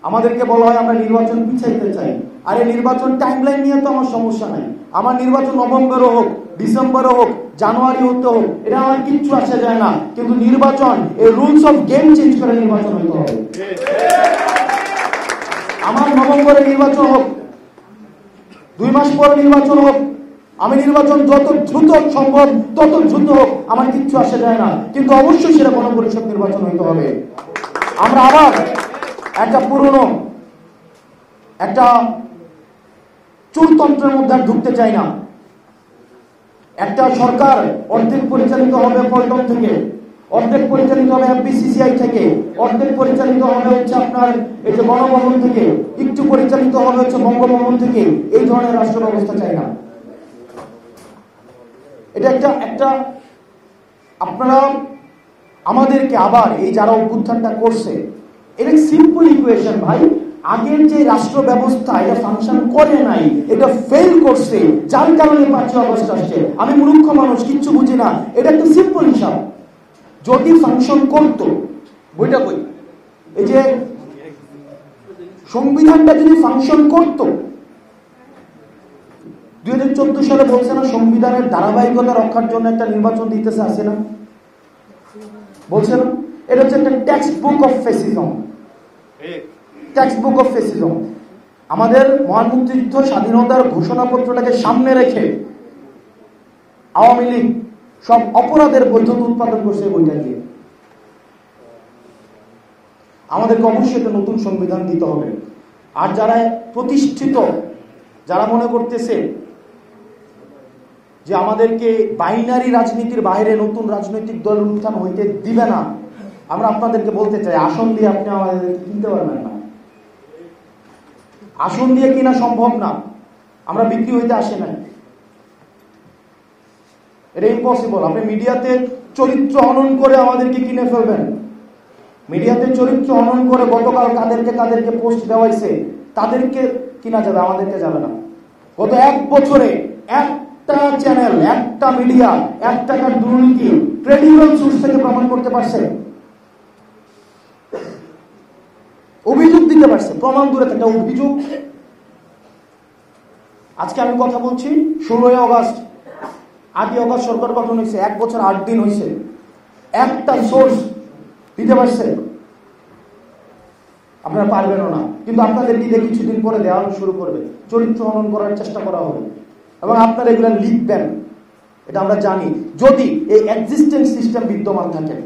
আমাদেরকে বলা হয় আমরা নির্বাচন পিছাইতে চাই। আর এই নির্বাচন টাইমলাইন নিয়ে তো আমার সমস্যা নাই। আমার নির্বাচন নভেম্বরও হোক, ডিসেম্বরও হোক, জানুয়ারি হতে হোক, এটা আমার কিচ্ছু আসে যায় না। কিন্তু নির্বাচন, এই রুলস অফ গেম চেঞ্জ করে নির্বাচন হতে হবে। আমার নভেম্বরে নির্বাচন হোক, 2 মাস পরে নির্বাচন হোক, আমি নির্বাচন যত দ্রুত সম্ভব তত দ্রুত হোক, আমার কিচ্ছু আসে যায় না। কিন্তু অবশ্যই সেটা গণপরিষদ নির্বাচন হতে হবে। আমরা আবার একটা পুরনো একটা চুরতন্ত্রের মধ্যে ঢুকতে চাই না। একটা সরকার অর্ধেক পরিচালিত হবে পল্টন থেকে, অর্ধেক পরিচালিত হবে FBCCI থেকে, অর্ধেক পরিচালিত হবে হচ্ছে আপনার এই যে গণভবন থেকে, একটু পরিচালিত হবে হচ্ছে বঙ্গভবন থেকে। এই ধরনের রাষ্ট্র ব্যবস্থা চাই না। এটা একটা আপনারা আমাদেরকে আবার এই যারা অভ্যুত্থানটা করছে, এটা সিম্পল ইকুয়েশন ভাই। আগের যে রাষ্ট্র ব্যবস্থা এটা ফাংশন করে নাই, এটা ফেল করছে, যার কারণে 5ই আগস্ট আসছে। আমি মূর্খ মানুষ, কিচ্ছু বুঝি না। এটা একটা সিম্পল হিসাব। যদি ফাংশন করত, বইটা কই, এই যে সংবিধানটা যদি ফাংশন করত, 2014 সালে বলছে না সংবিধানের ধারাবাহিকতা রক্ষার জন্য একটা নির্বাচন দিতেছে, আছে না? বলছে না? এটা হচ্ছে একটা text book of fascism. Text book of fascism. আমাদের মহান মুক্তিযুদ্ধ স্বাধীনতার ঘোষণাপত্রটাকে সামনে রেখে আওয়ামী লীগ সব অপরাধের বৈধতা উৎপাদন করছে বইটা দিয়ে। আমাদেরকে অবশ্যই একটা নতুন সংবিধান দিতে হবে। আর যারা প্রতিষ্ঠিত, যারা মনে করতেছে যে আমাদেরকে বাইনারি রাজনীতির বাইরে নতুন রাজনৈতিক দলের উত্থান হইতে দিবে না, আমরা আপনাদেরকে বলতে চাই, আসন দিয়ে আপনি আমাদেরকে কিনতে পারবেন না। আসন দিয়ে কিনা সম্ভব না। আমরা বিক্রি হইতে আসে নাই, এটা ইম্পসিবল। আপনি মিডিয়াতে চরিত্র হনন করে আমাদেরকে কিনে ফেলবেন। মিডিয়াতে চরিত্র হনন করে গতকাল কাদেরকে পোস্ট দেওয়াইছে তাদেরকে কিনা যাবে, আমাদেরকে যাবে না। গত 1 বছরে একটা চ্যানেল, একটা মিডিয়া 1 টাকার দুর্নীতি ক্রেডিবল সোর্স থেকে প্রমাণ করতে পারছে, অভিযোগ দিতে পারছে। প্রমাণ দূরে একটা অভিযোগ। আজকে আমি কথা বলছি 16ই আগস্ট, 8ই আগস্ট সরকার গঠন হয়েছে, 1 বছর 8 দিন হয়েছে। একটা সোর্স দিতে পারছে? আপনারা পারবেনও না। কিন্তু আপনাদের দিকে কিছুদিন পরে দেওয়া শুরু করবে, চরিত্র হনন করার চেষ্টা করা হবে এবং আপনারা এগুলো লিখবেন। এটা আমরা জানি। যদি এই এক্সিস্টেন্স সিস্টেম বিদ্যমান থাকে,